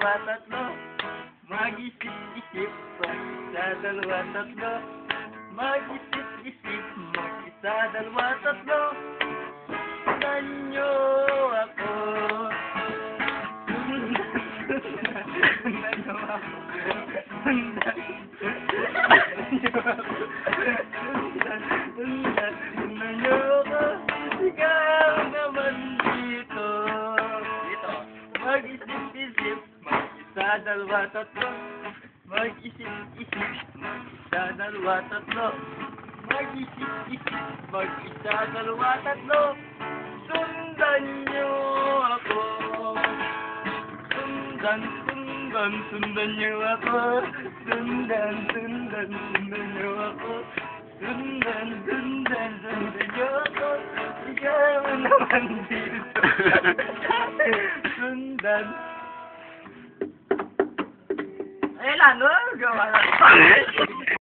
dalawa, tatlo. Mag-isip-isip, mag-isa, dalawa, tatlo. Mag-isip-isip, mag-isa, dalawa, tatlo. Sundan niyo ako. Sundan niyo ako. Sundan niyo ako. Ikaw naman dito. Mag-isip-isip, mag-isa, dalawa, tatlo. Mag-isip-isip, mag-isa, dalawa, tatlo. Mag-isip-isip, mag-isa, dalawa, tatlo. Sundan niyo ako. Sundan niyo ako. Sundan niyo ako. Sundan niyo ako. Ikaw naman dito. Sundan. Ay, lalo, gawa na.